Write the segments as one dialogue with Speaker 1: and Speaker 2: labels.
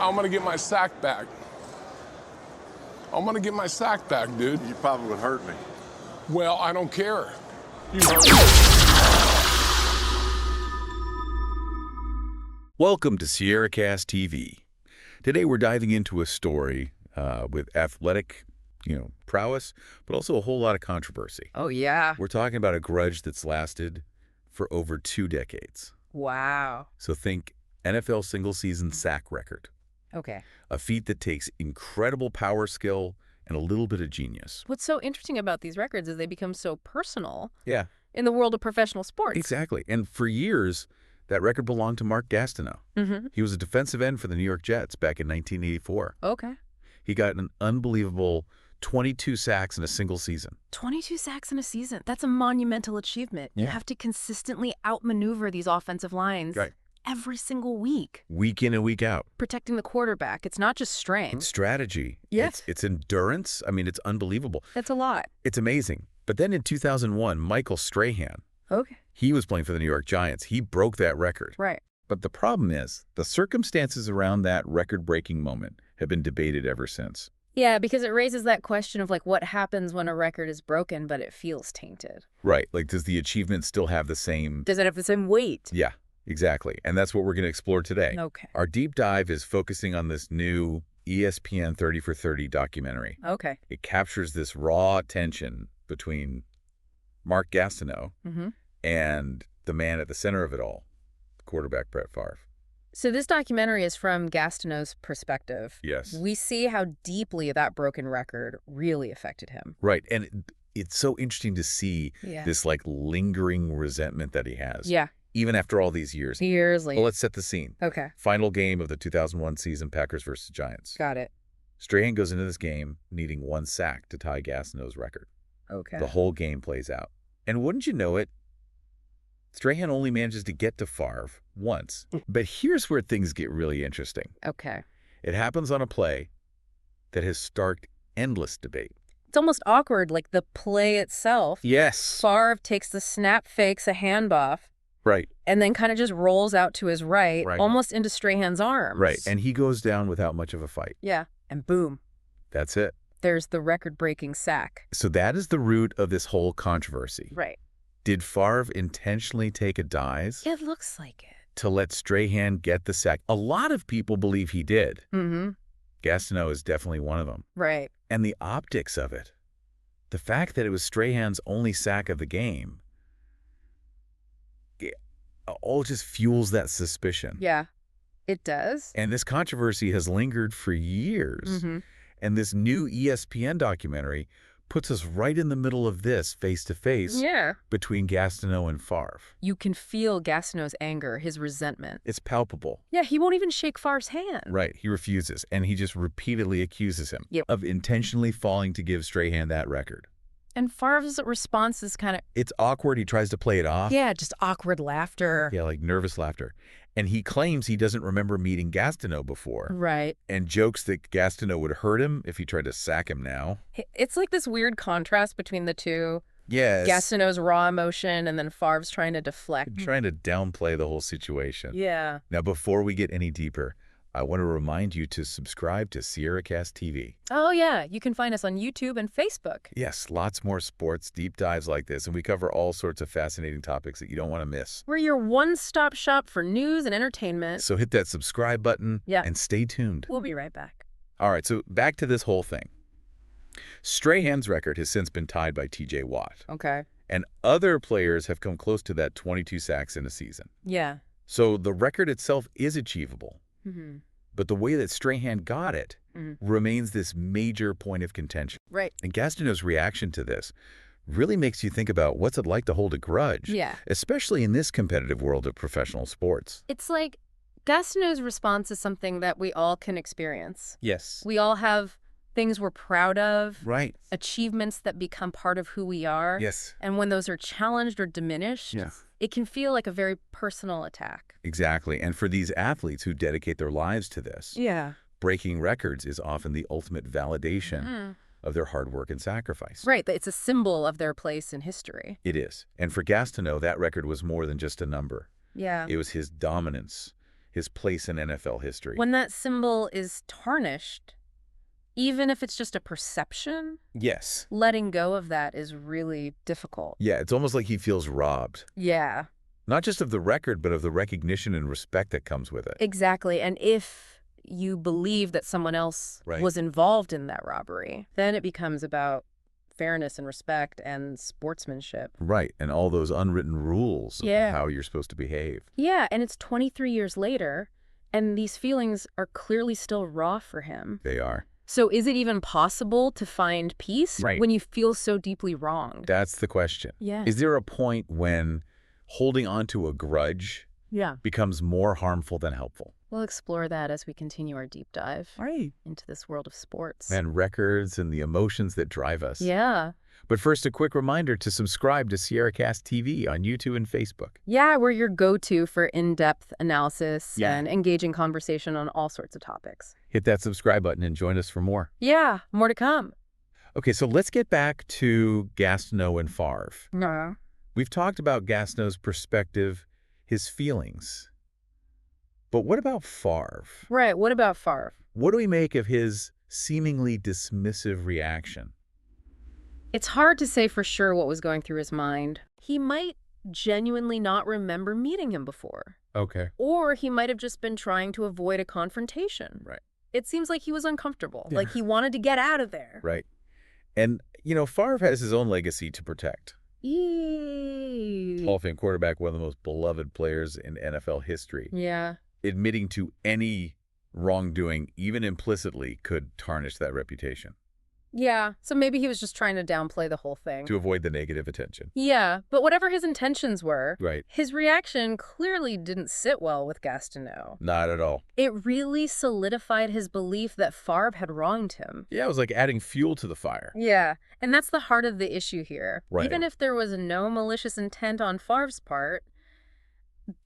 Speaker 1: I'm gonna get my sack back. I'm gonna get my sack back, dude.
Speaker 2: You probably would hurt me.
Speaker 1: Well, I don't care. You hurt me.
Speaker 3: Welcome to SierraCast TV. Today we're diving into a story with athletic, prowess, but also a whole lot of controversy.
Speaker 4: Oh, yeah.
Speaker 3: We're talking about a grudge that's lasted for over 2 decades.
Speaker 4: Wow.
Speaker 3: So think NFL single-season sack record.
Speaker 4: Okay.
Speaker 3: A feat that takes incredible power skill and a little bit of genius.
Speaker 4: What's so interesting about these records is they become so personal
Speaker 3: Yeah.
Speaker 4: in the world of professional sports.
Speaker 3: Exactly. And for years, that record belonged to Mark Gastineau.
Speaker 4: Mm-hmm.
Speaker 3: He was a defensive end for the New York Jets back in 1984.
Speaker 4: Okay.
Speaker 3: He got an unbelievable 22 sacks in a single season.
Speaker 4: 22 sacks in a season. That's a monumental achievement.
Speaker 3: Yeah.
Speaker 4: You have to consistently outmaneuver these offensive lines every single week.
Speaker 3: Week in and week out.
Speaker 4: Protecting the quarterback. It's not just strength.
Speaker 3: Strategy.
Speaker 4: Yes.
Speaker 3: It's endurance. I mean, it's unbelievable.
Speaker 4: That's a lot.
Speaker 3: It's amazing. But then in 2001, Michael Strahan,
Speaker 4: Okay.
Speaker 3: he was playing for the New York Giants. He broke that record.
Speaker 4: Right.
Speaker 3: But the problem is, the circumstances around that record-breaking moment have been debated ever since.
Speaker 4: Yeah, because it raises that question of what happens when a record is broken, but it feels tainted.
Speaker 3: Right. Like, does the achievement still have the same...
Speaker 4: Does it have the same weight?
Speaker 3: Yeah, exactly. And that's what we're going to explore today.
Speaker 4: Okay.
Speaker 3: Our deep dive is focusing on this new ESPN 30 for 30 documentary.
Speaker 4: Okay.
Speaker 3: It captures this raw tension between Mark Gastineau and the man at the center of it all, quarterback Brett Favre.
Speaker 4: So this documentary is from Gastineau's perspective.
Speaker 3: Yes.
Speaker 4: We see how deeply that broken record really affected him.
Speaker 3: Right. And it's so interesting to see
Speaker 4: Yeah.
Speaker 3: this lingering resentment that he has.
Speaker 4: Yeah.
Speaker 3: Even after all these years.
Speaker 4: Years later.
Speaker 3: Well, let's set the scene.
Speaker 4: Okay.
Speaker 3: Final game of the 2001 season, Packers versus Giants.
Speaker 4: Got it.
Speaker 3: Strahan goes into this game needing 1 sack to tie Gastineau's record.
Speaker 4: Okay.
Speaker 3: The whole game plays out. And wouldn't you know it, Strahan only manages to get to Favre once. But here's where things get really interesting.
Speaker 4: Okay.
Speaker 3: It happens on a play that has sparked endless debate.
Speaker 4: It's almost awkward, like the play itself.
Speaker 3: Yes.
Speaker 4: Favre takes the snap, fakes a handoff,
Speaker 3: Right.
Speaker 4: and then kind of just rolls out to his right,
Speaker 3: Right.
Speaker 4: almost into Strahan's arms.
Speaker 3: Right. And he goes down without much of a fight.
Speaker 4: Yeah. And boom,
Speaker 3: That's it.
Speaker 4: there's the record-breaking sack.
Speaker 3: So that is the root of this whole controversy.
Speaker 4: Right.
Speaker 3: Did Favre intentionally take a dive
Speaker 4: It looks like it.
Speaker 3: to let Strahan get the sack? A lot of people believe he did.
Speaker 4: Mm-hmm.
Speaker 3: Gastineau is definitely one of them.
Speaker 4: Right.
Speaker 3: And the optics of it, the fact that it was Strahan's only sack of the game, it all just fuels that suspicion.
Speaker 4: Yeah. It does.
Speaker 3: And this controversy has lingered for years.
Speaker 4: Mm-hmm.
Speaker 3: And this new ESPN documentary puts us right in the middle of this face-to-face
Speaker 4: Yeah.
Speaker 3: between Gastineau and Favre.
Speaker 4: You can feel Gastineau's anger, his resentment.
Speaker 3: It's palpable.
Speaker 4: Yeah, he won't even shake Favre's hand.
Speaker 3: Right. He refuses. And he just repeatedly accuses him
Speaker 4: Yep.
Speaker 3: of intentionally falling to give Strahan that record.
Speaker 4: And Favre's response is kind of,
Speaker 3: It's awkward. He tries to play it off.
Speaker 4: yeah, just awkward laughter.
Speaker 3: Yeah, like nervous laughter. And he claims he doesn't remember meeting Gastineau before
Speaker 4: Right.
Speaker 3: and jokes that Gastineau would hurt him if he tried to sack him now.
Speaker 4: It's like this weird contrast between the two.
Speaker 3: Yes.
Speaker 4: Gastineau's raw emotion and then Favre's trying to deflect.
Speaker 3: Trying to downplay the whole situation.
Speaker 4: Yeah.
Speaker 3: Now, before we get any deeper, I want to remind you to subscribe to SierraCast TV.
Speaker 4: Oh, yeah. You can find us on YouTube and Facebook.
Speaker 3: Yes, lots more sports deep dives like this, and we cover all sorts of fascinating topics that you don't want to miss.
Speaker 4: We're your one-stop shop for news and entertainment.
Speaker 3: So hit that subscribe button and stay tuned.
Speaker 4: We'll be right back.
Speaker 3: All right, so back to this whole thing. Strahan's record has since been tied by T.J. Watt,
Speaker 4: Okay.
Speaker 3: and other players have come close to that 22 sacks in a season.
Speaker 4: Yeah.
Speaker 3: So the record itself is achievable,
Speaker 4: Mm-hmm.
Speaker 3: but the way that Strahan got it remains this major point of contention.
Speaker 4: Right.
Speaker 3: And Gastineau's reaction to this really makes you think about what's it like to hold a grudge,
Speaker 4: Yeah.
Speaker 3: especially in this competitive world of professional sports.
Speaker 4: It's like Gastineau's response is something that we all can experience.
Speaker 3: Yes.
Speaker 4: We all have things we're proud of,
Speaker 3: Right.
Speaker 4: achievements that become part of who we are.
Speaker 3: Yes.
Speaker 4: And when those are challenged or diminished, it can feel like a very personal attack.
Speaker 3: Exactly. And for these athletes who dedicate their lives to this,
Speaker 4: Yeah.
Speaker 3: breaking records is often the ultimate validation of their hard work and sacrifice.
Speaker 4: Right. It's a symbol of their place in history.
Speaker 3: It is. And for Gastineau, that record was more than just a number.
Speaker 4: Yeah.
Speaker 3: It was his dominance, his place in NFL history.
Speaker 4: When that symbol is tarnished, even if it's just a perception,
Speaker 3: Yes.
Speaker 4: letting go of that is really difficult.
Speaker 3: Yeah, it's almost like he feels robbed.
Speaker 4: Yeah,
Speaker 3: Not just of the record, but of the recognition and respect that comes with it.
Speaker 4: exactly. And if you believe that someone else
Speaker 3: Right.
Speaker 4: was involved in that robbery, then it becomes about fairness and respect and sportsmanship.
Speaker 3: Right, and all those unwritten rules of
Speaker 4: Yeah.
Speaker 3: how you're supposed to behave.
Speaker 4: Yeah, and it's 23 years later, and these feelings are clearly still raw for him.
Speaker 3: They are.
Speaker 4: So is it even possible to find peace
Speaker 3: Right.
Speaker 4: when you feel so deeply wronged?
Speaker 3: That's the question.
Speaker 4: Yeah.
Speaker 3: Is there a point when holding on to a grudge
Speaker 4: Yeah.
Speaker 3: becomes more harmful than helpful?
Speaker 4: We'll explore that as we continue our deep dive
Speaker 3: Right.
Speaker 4: into this world of sports.
Speaker 3: And records and the emotions that drive us.
Speaker 4: Yeah.
Speaker 3: But first, a quick reminder to subscribe to SierraCast TV on YouTube and Facebook.
Speaker 4: Yeah, we're your go-to for in-depth analysis
Speaker 3: Yeah.
Speaker 4: and engaging conversation on all sorts of topics.
Speaker 3: Hit that subscribe button and join us for more.
Speaker 4: Yeah, more to come.
Speaker 3: Okay, so let's get back to Gastineau and Favre.
Speaker 4: No.
Speaker 3: We've talked about Gastineau's perspective, his feelings. But what about Favre?
Speaker 4: Right, what about Favre?
Speaker 3: What do we make of his seemingly dismissive reaction?
Speaker 4: It's hard to say for sure what was going through his mind. He might genuinely not remember meeting him before.
Speaker 3: Okay.
Speaker 4: Or he might have just been trying to avoid a confrontation.
Speaker 3: Right.
Speaker 4: It seems like he was uncomfortable,
Speaker 3: Yeah.
Speaker 4: like he wanted to get out of there.
Speaker 3: Right. And, Favre has his own legacy to protect.
Speaker 4: Eee.
Speaker 3: Hall of Fame quarterback, one of the most beloved players in NFL history.
Speaker 4: Yeah.
Speaker 3: Admitting to any wrongdoing, even implicitly, could tarnish that reputation
Speaker 4: Yeah, so maybe he was just trying to downplay the whole thing.
Speaker 3: to avoid the negative attention.
Speaker 4: Yeah, but whatever his intentions were,
Speaker 3: Right.
Speaker 4: his reaction clearly didn't sit well with Gastineau.
Speaker 3: Not at all.
Speaker 4: It really solidified his belief that Favre had wronged him.
Speaker 3: Yeah, it was like adding fuel to the fire.
Speaker 4: Yeah, and that's the heart of the issue here.
Speaker 3: Right.
Speaker 4: Even if there was no malicious intent on Favre's part,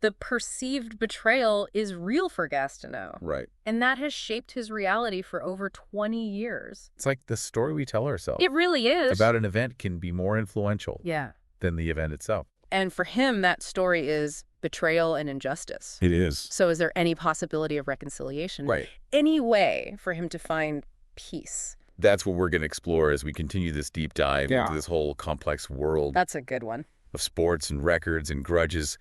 Speaker 4: the perceived betrayal is real for Gastineau.
Speaker 3: Right.
Speaker 4: And that has shaped his reality for over 20 years.
Speaker 3: It's like the story we tell ourselves
Speaker 4: It really is.
Speaker 3: about an event can be more influential
Speaker 4: Yeah.
Speaker 3: than the event itself.
Speaker 4: And for him, that story is betrayal and injustice.
Speaker 3: It is.
Speaker 4: So is there any possibility of reconciliation?
Speaker 3: Right.
Speaker 4: Any way for him to find peace?
Speaker 3: That's what we're going to explore as we continue this deep dive
Speaker 1: Yeah.
Speaker 3: into this whole complex world
Speaker 4: That's a good one.
Speaker 3: of sports and records and grudges.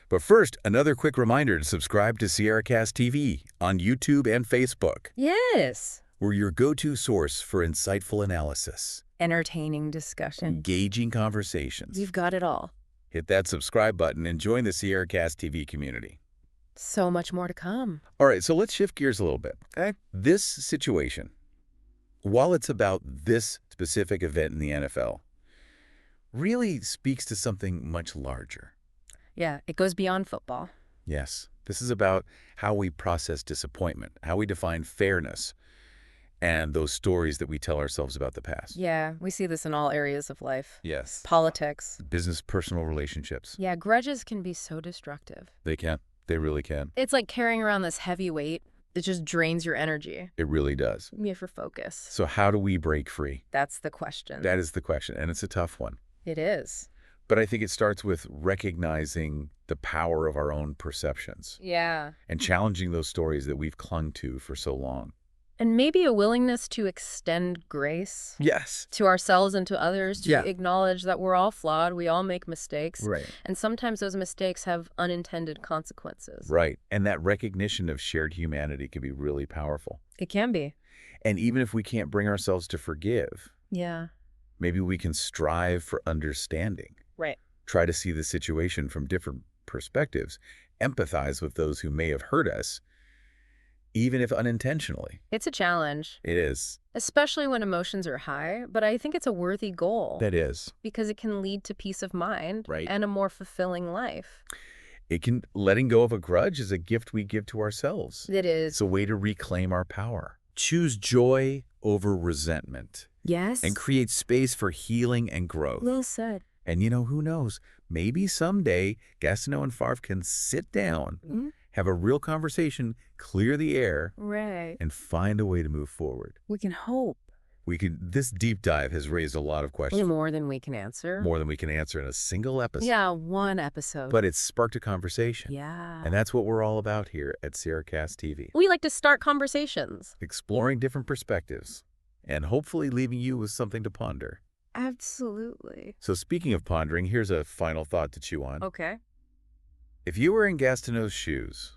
Speaker 3: But first, another quick reminder to subscribe to SierraCast TV on YouTube and Facebook.
Speaker 4: Yes.
Speaker 3: We're your go-to source for insightful analysis,
Speaker 4: Entertaining discussion.
Speaker 3: engaging conversations.
Speaker 4: We've got it all.
Speaker 3: Hit that subscribe button and join the SierraCast TV community.
Speaker 4: So much more to come.
Speaker 3: All right, so let's shift gears a little bit.
Speaker 4: Okay.
Speaker 3: This situation, while it's about this specific event in the NFL, really speaks to something much larger.
Speaker 4: Yeah, it goes beyond football.
Speaker 3: Yes, this is about how we process disappointment, how we define fairness, and those stories that we tell ourselves about the past.
Speaker 4: Yeah, we see this in all areas of life.
Speaker 3: Yes.
Speaker 4: Politics.
Speaker 3: Business, personal relationships.
Speaker 4: Yeah, grudges can be so destructive.
Speaker 3: They can. They really can.
Speaker 4: It's like carrying around this heavy weight. It just drains your energy.
Speaker 3: It really does.
Speaker 4: You have for focus.
Speaker 3: So how do we break free?
Speaker 4: That's the question.
Speaker 3: That is the question, and it's a tough one.
Speaker 4: It is.
Speaker 3: But I think it starts with recognizing the power of our own perceptions
Speaker 4: Yeah.
Speaker 3: and challenging those stories that we've clung to for so long.
Speaker 4: And maybe a willingness to extend grace
Speaker 3: Yes.
Speaker 4: to ourselves and to others, to
Speaker 3: Yeah.
Speaker 4: acknowledge that we're all flawed, we all make mistakes.
Speaker 3: Right.
Speaker 4: And sometimes those mistakes have unintended consequences.
Speaker 3: Right. And that recognition of shared humanity can be really powerful.
Speaker 4: It can be.
Speaker 3: And even if we can't bring ourselves to forgive,
Speaker 4: Yeah.
Speaker 3: maybe we can strive for understanding.
Speaker 4: Right.
Speaker 3: Try to see the situation from different perspectives, empathize with those who may have hurt us, even if unintentionally.
Speaker 4: It's a challenge,
Speaker 3: It is.
Speaker 4: especially when emotions are high, but I think it's a worthy goal
Speaker 3: That is.
Speaker 4: because it can lead to peace of mind
Speaker 3: Right.
Speaker 4: and a more fulfilling life.
Speaker 3: Letting go of a grudge is a gift we give to ourselves.
Speaker 4: It is.
Speaker 3: It's a way to reclaim our power. Choose joy over resentment
Speaker 4: Yes.
Speaker 3: and create space for healing and growth.
Speaker 4: Well said.
Speaker 3: And who knows? Maybe someday Gastineau and Favre can sit down,
Speaker 4: Mhm.
Speaker 3: have a real conversation, clear the air,
Speaker 4: Right.
Speaker 3: and find a way to move forward.
Speaker 4: We can hope.
Speaker 3: This deep dive has raised a lot of questions.
Speaker 4: More than we can answer.
Speaker 3: More than we can answer in a single episode.
Speaker 4: Yeah, one episode.
Speaker 3: But it's sparked a conversation.
Speaker 4: Yeah.
Speaker 3: And that's what we're all about here at SierraCast TV.
Speaker 4: We like to start conversations.
Speaker 3: Exploring different perspectives and hopefully leaving you with something to ponder.
Speaker 4: Absolutely.
Speaker 3: So speaking of pondering, here's a final thought to chew on.
Speaker 4: Okay.
Speaker 3: If you were in Gastineau's shoes,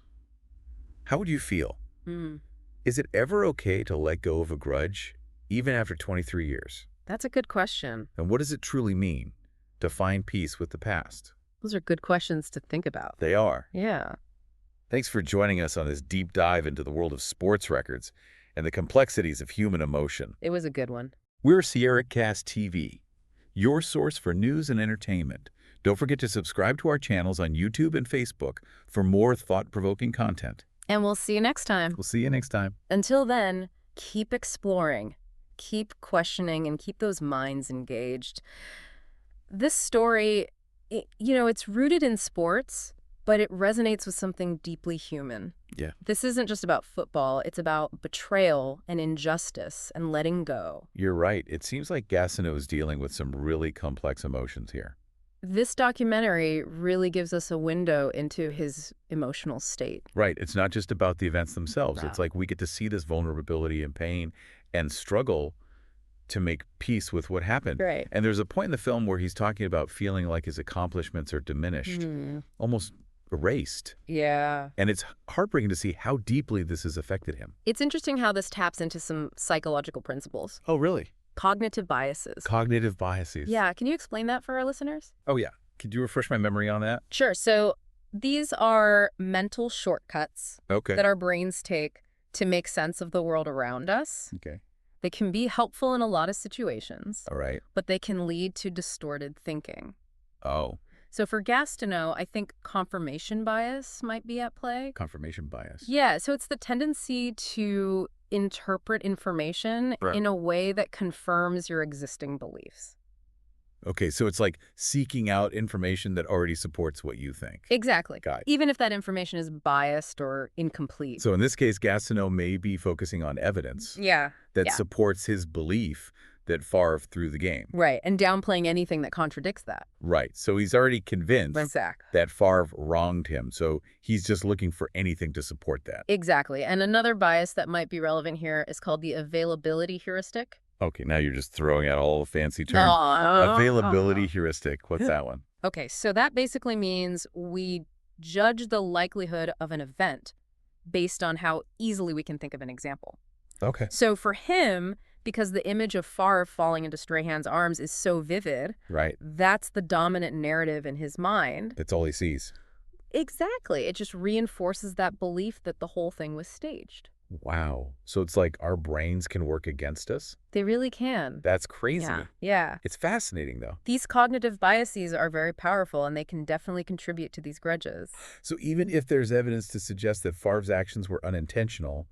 Speaker 3: how would you feel? Is it ever okay to let go of a grudge, even after 23 years?
Speaker 4: That's a good question.
Speaker 3: And what does it truly mean to find peace with the past?
Speaker 4: Those are good questions to think about.
Speaker 3: They are.
Speaker 4: Yeah.
Speaker 3: Thanks for joining us on this deep dive into the world of sports records and the complexities of human emotion.
Speaker 4: It was a good one.
Speaker 3: We're SierraCast TV, your source for news and entertainment. Don't forget to subscribe to our channels on YouTube and Facebook for more thought-provoking content.
Speaker 4: And we'll see you next time.
Speaker 3: We'll see you next time.
Speaker 4: Until then, keep exploring, keep questioning, and keep those minds engaged. This story, it's rooted in sports, but it resonates with something deeply human.
Speaker 3: Yeah.
Speaker 4: This isn't just about football. It's about betrayal and injustice and letting go.
Speaker 3: You're right. It seems like Gastineau is dealing with some really complex emotions here.
Speaker 4: This documentary really gives us a window into his emotional state.
Speaker 3: Right. It's not just about the events themselves.
Speaker 4: Wow.
Speaker 3: It's like we get to see this vulnerability and pain and struggle to make peace with what happened.
Speaker 4: Right.
Speaker 3: And there's a point in the film where he's talking about feeling like his accomplishments are diminished, almost erased.
Speaker 4: Yeah.
Speaker 3: And it's heartbreaking to see how deeply this has affected him.
Speaker 4: It's interesting how this taps into some psychological principles.
Speaker 3: Oh, really?
Speaker 4: Cognitive biases.
Speaker 3: Cognitive biases.
Speaker 4: Yeah. Can you explain that for our listeners?
Speaker 3: Oh, yeah. Could you refresh my memory on that?
Speaker 4: Sure. So these are mental shortcuts
Speaker 3: Okay.
Speaker 4: that our brains take to make sense of the world around us.
Speaker 3: Okay.
Speaker 4: They can be helpful in a lot of situations,
Speaker 3: All right.
Speaker 4: but they can lead to distorted thinking.
Speaker 3: Oh,
Speaker 4: So for Gastineau, I think confirmation bias might be at play.
Speaker 3: confirmation bias.
Speaker 4: Yeah, so it's the tendency to interpret information
Speaker 3: Right.
Speaker 4: in a way that confirms your existing beliefs.
Speaker 3: Okay, so it's like seeking out information that already supports what you think.
Speaker 4: Exactly.
Speaker 3: Got it.
Speaker 4: Even if that information is biased or incomplete.
Speaker 3: So in this case, Gastineau may be focusing on evidence
Speaker 4: Yeah.
Speaker 3: that
Speaker 4: yeah.
Speaker 3: supports his belief that Favre threw the game.
Speaker 4: Right, and downplaying anything that contradicts that.
Speaker 3: Right. So he's already convinced
Speaker 4: Exactly.
Speaker 3: that Favre wronged him. So he's just looking for anything to support that.
Speaker 4: Exactly. And another bias that might be relevant here is called the availability heuristic.
Speaker 3: Okay, now you're just throwing out all the fancy terms. Availability heuristic. What's that one?
Speaker 4: Okay, so that basically means we judge the likelihood of an event based on how easily we can think of an example.
Speaker 3: Okay.
Speaker 4: So for him, because the image of Favre falling into Strahan's arms is so vivid,
Speaker 3: Right.
Speaker 4: that's the dominant narrative in his mind.
Speaker 3: That's all he sees.
Speaker 4: Exactly. It just reinforces that belief that the whole thing was staged.
Speaker 3: Wow. So it's like our brains can work against us?
Speaker 4: They really can.
Speaker 3: That's crazy.
Speaker 4: Yeah.
Speaker 3: It's fascinating, though.
Speaker 4: These cognitive biases are very powerful, and they can definitely contribute to these grudges.
Speaker 3: So even if there's evidence to suggest that Favre's actions were unintentional,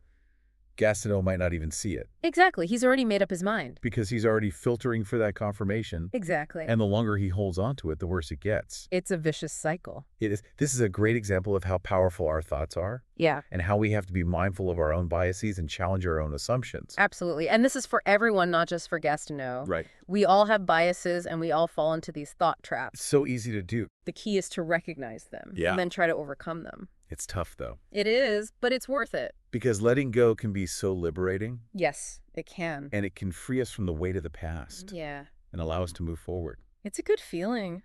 Speaker 3: Gastineau might not even see it
Speaker 4: Exactly. He's already made up his mind.
Speaker 3: because he's already filtering for that confirmation.
Speaker 4: Exactly.
Speaker 3: And the longer he holds on to it, the worse it gets.
Speaker 4: It's a vicious cycle.
Speaker 3: This is a great example of how powerful our thoughts are
Speaker 4: Yeah,
Speaker 3: and how we have to be mindful of our own biases and challenge our own assumptions.
Speaker 4: absolutely. And this is for everyone, not just for Gastineau.
Speaker 3: Right.
Speaker 4: We all have biases, and we all fall into these thought
Speaker 3: It's
Speaker 4: traps.
Speaker 3: so easy to do.
Speaker 4: The key is to recognize them
Speaker 3: Yeah.
Speaker 4: and then try to overcome them.
Speaker 3: It's tough, though,
Speaker 4: It is, but it's worth it.
Speaker 3: because letting go can be so liberating,
Speaker 4: Yes, it can.
Speaker 3: and it can free us from the weight of the past
Speaker 4: Yeah.
Speaker 3: and allow us to move forward.
Speaker 4: It's a good feeling.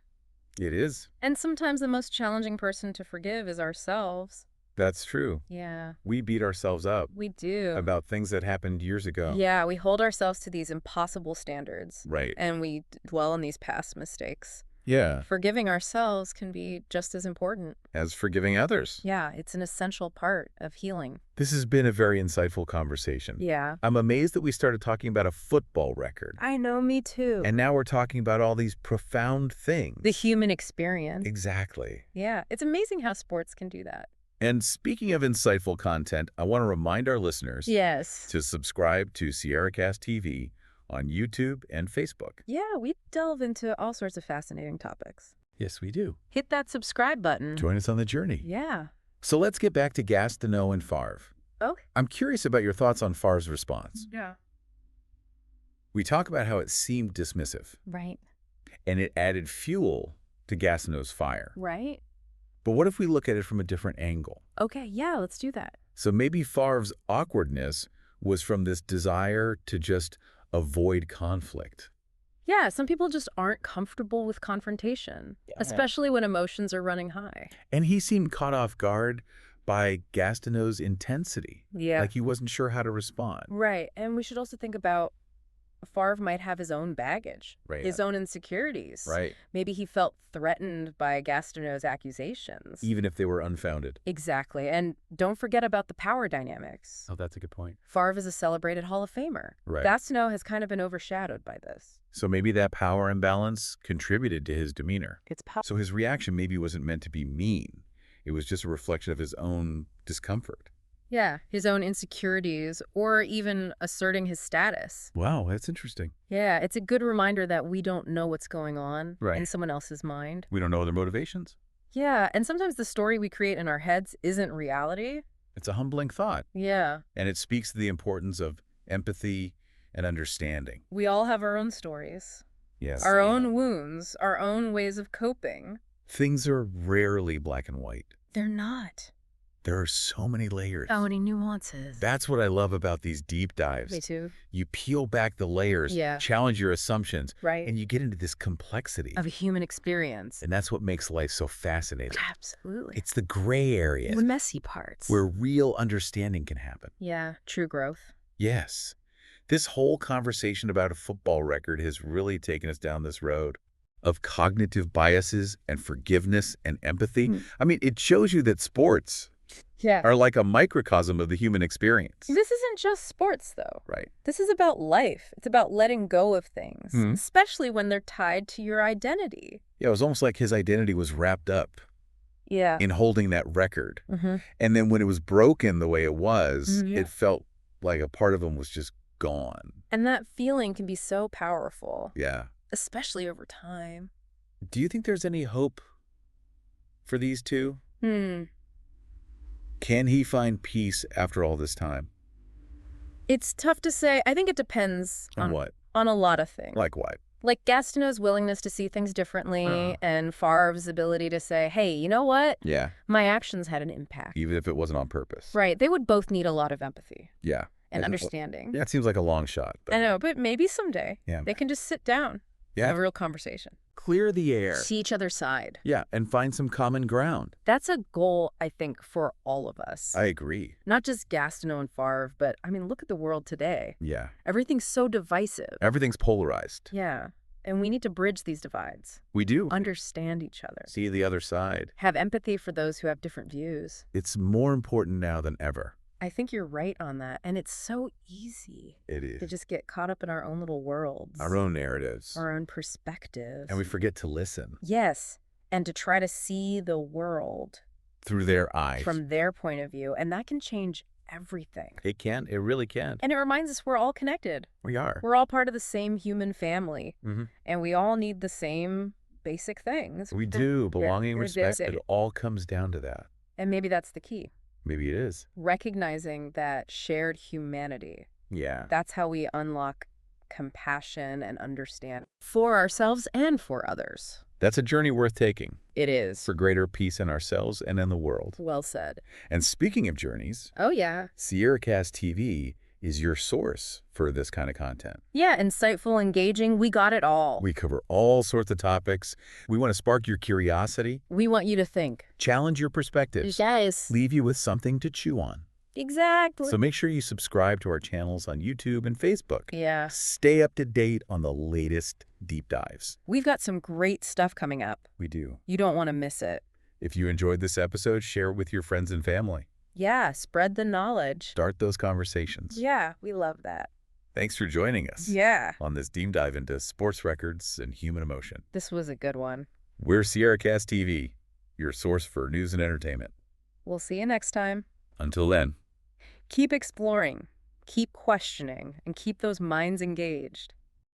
Speaker 3: It is.
Speaker 4: And sometimes the most challenging person to forgive is ourselves.
Speaker 3: That's true.
Speaker 4: Yeah,
Speaker 3: We beat ourselves up
Speaker 4: we do.
Speaker 3: about things that happened years ago.
Speaker 4: Yeah, we hold ourselves to these impossible standards.
Speaker 3: Right.
Speaker 4: And we dwell on these past mistakes.
Speaker 3: Yeah.
Speaker 4: Forgiving ourselves can be just as important.
Speaker 3: As forgiving others.
Speaker 4: Yeah, it's an essential part of healing.
Speaker 3: This has been a very insightful conversation.
Speaker 4: Yeah.
Speaker 3: I'm amazed that we started talking about a football record.
Speaker 4: I know, me too.
Speaker 3: And now we're talking about all these profound things.
Speaker 4: The human experience.
Speaker 3: Exactly.
Speaker 4: Yeah, it's amazing how sports can do that.
Speaker 3: And speaking of insightful content, I want to remind our listeners
Speaker 4: Yes.
Speaker 3: to subscribe to SierraCast TV on YouTube and Facebook.
Speaker 4: Yeah, we delve into all sorts of fascinating topics.
Speaker 3: Yes, we do.
Speaker 4: Hit that subscribe button.
Speaker 3: Join us on the journey.
Speaker 4: Yeah.
Speaker 3: So let's get back to Gastineau and Favre.
Speaker 4: Okay.
Speaker 3: I'm curious about your thoughts on Favre's response.
Speaker 4: Yeah.
Speaker 3: We talk about how it seemed dismissive,
Speaker 4: Right.
Speaker 3: and it added fuel to Gastineau's fire.
Speaker 4: Right?
Speaker 3: But what if we look at it from a different angle?
Speaker 4: Okay, yeah, let's do that.
Speaker 3: So maybe Favre's awkwardness was from this desire to just avoid conflict.
Speaker 4: Yeah, some people just aren't comfortable with confrontation, especially when emotions are running high.
Speaker 3: And he seemed caught off guard by Gastineau's intensity.
Speaker 4: Yeah.
Speaker 3: Like he wasn't sure how to respond.
Speaker 4: Right. And we should also think about Favre might have his own baggage,
Speaker 3: Right.
Speaker 4: his own insecurities.
Speaker 3: Right.
Speaker 4: Maybe he felt threatened by Gastineau's accusations.
Speaker 3: Even if they were unfounded.
Speaker 4: Exactly. And don't forget about the power dynamics.
Speaker 3: Oh, that's a good point.
Speaker 4: Favre is a celebrated Hall of Famer.
Speaker 3: Right.
Speaker 4: Gastineau has kind of been overshadowed by this.
Speaker 3: So maybe that power imbalance contributed to his demeanor.
Speaker 4: It's power.
Speaker 3: So his reaction maybe wasn't meant to be mean. It was just a reflection of his own discomfort.
Speaker 4: Yeah, his own insecurities or even asserting his status.
Speaker 3: Wow, that's interesting.
Speaker 4: Yeah, it's a good reminder that we don't know what's going on
Speaker 3: Right.
Speaker 4: in someone else's mind.
Speaker 3: We don't know their motivations.
Speaker 4: Yeah, and sometimes the story we create in our heads isn't reality.
Speaker 3: It's a humbling thought,
Speaker 4: Yeah,
Speaker 3: and it speaks to the importance of empathy and understanding.
Speaker 4: we all have our own stories,
Speaker 3: Yes.
Speaker 4: our own wounds, our own ways of coping.
Speaker 3: Things are rarely black and white.
Speaker 4: They're not.
Speaker 3: There are so many layers.
Speaker 4: So many nuances.
Speaker 3: That's what I love about these deep dives.
Speaker 4: Me too.
Speaker 3: You peel back the layers,
Speaker 4: Yeah.
Speaker 3: challenge your assumptions,
Speaker 4: Right.
Speaker 3: and you get into this complexity.
Speaker 4: Of a human experience.
Speaker 3: And that's what makes life so fascinating.
Speaker 4: Absolutely.
Speaker 3: It's the gray areas
Speaker 4: The messy parts.
Speaker 3: where real understanding can happen.
Speaker 4: Yeah, true growth.
Speaker 3: Yes. This whole conversation about a football record has really taken us down this road of cognitive biases and forgiveness and empathy. I mean, it shows you that sports
Speaker 4: Yeah.
Speaker 3: are like a microcosm of the human experience.
Speaker 4: This isn't just sports, though.
Speaker 3: Right.
Speaker 4: This is about life. It's about letting go of things,
Speaker 3: Mhm.
Speaker 4: especially when they're tied to your identity.
Speaker 3: Yeah, it was almost like his identity was wrapped up
Speaker 4: Yeah.
Speaker 3: in holding that record.
Speaker 4: Mm-hmm.
Speaker 3: And then when it was broken the way it was,
Speaker 4: Yeah.
Speaker 3: it felt like a part of him was just gone.
Speaker 4: And that feeling can be so powerful,
Speaker 3: Yeah.
Speaker 4: especially over time.
Speaker 3: Do you think there's any hope for these two? Can he find peace after all this time?
Speaker 4: It's tough to say. I think it depends
Speaker 3: On what?
Speaker 4: on a lot of things.
Speaker 3: Like what?
Speaker 4: Like Gastineau's willingness to see things differently and Favre's ability to say, hey, you know what?
Speaker 3: Yeah.
Speaker 4: My actions had an impact.
Speaker 3: Even if it wasn't on purpose.
Speaker 4: Right. They would both need a lot of empathy
Speaker 3: Yeah.
Speaker 4: and
Speaker 3: I-
Speaker 4: understanding.
Speaker 3: Yeah, it seems like a long shot. But
Speaker 4: I know, but maybe someday
Speaker 3: Yeah.
Speaker 4: they can just sit down,
Speaker 3: Yeah.
Speaker 4: have a real conversation,
Speaker 3: Clear the air.
Speaker 4: see each other's side.
Speaker 3: Yeah, and find some common ground.
Speaker 4: That's a goal, I think, for all of us.
Speaker 3: I agree.
Speaker 4: Not just Gastineau and Favre, but I mean, look at the world today.
Speaker 3: Yeah.
Speaker 4: Everything's so divisive.
Speaker 3: Everything's polarized.
Speaker 4: Yeah. And we need to bridge these divides,
Speaker 3: We do.
Speaker 4: understand each other,
Speaker 3: See the other side.
Speaker 4: have empathy for those who have different views.
Speaker 3: It's more important now than ever.
Speaker 4: I think you're right on that. And it's so easy
Speaker 3: It
Speaker 4: to
Speaker 3: is.
Speaker 4: just get caught up in our own little worlds,
Speaker 3: Our own narratives.
Speaker 4: our own perspectives.
Speaker 3: And we forget to listen
Speaker 4: Yes. And to try to see the world
Speaker 3: through their eyes.
Speaker 4: from their point of view. And that can change everything.
Speaker 3: It can. It really can.
Speaker 4: And it reminds us we're all connected.
Speaker 3: We are.
Speaker 4: We're all part of the same human family.
Speaker 3: Mhm.
Speaker 4: And we all need the same basic things.
Speaker 3: We do. Belonging,
Speaker 4: Yeah,
Speaker 3: respect,
Speaker 4: yeah.
Speaker 3: it all comes down to that.
Speaker 4: And maybe that's the key.
Speaker 3: Maybe it is.
Speaker 4: Recognizing that shared humanity.
Speaker 3: Yeah.
Speaker 4: That's how we unlock compassion and understand for ourselves and for others.
Speaker 3: That's a journey worth taking
Speaker 4: It is.
Speaker 3: for greater peace in ourselves and in the world.
Speaker 4: Well said.
Speaker 3: And speaking of journeys,
Speaker 4: Oh, yeah.
Speaker 3: SierraCast TV is your source for this kind of content.
Speaker 4: Yeah, insightful, engaging. We got it all.
Speaker 3: We cover all sorts of topics. We want to spark your curiosity,
Speaker 4: We want you to think.
Speaker 3: challenge your perspectives,
Speaker 4: Yes.
Speaker 3: leave you with something to chew on.
Speaker 4: Exactly.
Speaker 3: So make sure you subscribe to our channels on YouTube and Facebook.
Speaker 4: Yeah.
Speaker 3: Stay up to date on the latest deep dives.
Speaker 4: We've got some great stuff coming up.
Speaker 3: We do.
Speaker 4: You don't want to miss it.
Speaker 3: If you enjoyed this episode, share it with your friends and family.
Speaker 4: Yeah, spread the knowledge.
Speaker 3: Start those conversations.
Speaker 4: Yeah, we love that.
Speaker 3: Thanks for joining us
Speaker 4: Yeah.
Speaker 3: on this deep dive into sports records and human emotion.
Speaker 4: This was a good one.
Speaker 3: We're SierraCast TV, your source for news and entertainment.
Speaker 4: We'll see you next time.
Speaker 3: Until then.
Speaker 4: Keep exploring, keep questioning, and keep those minds engaged.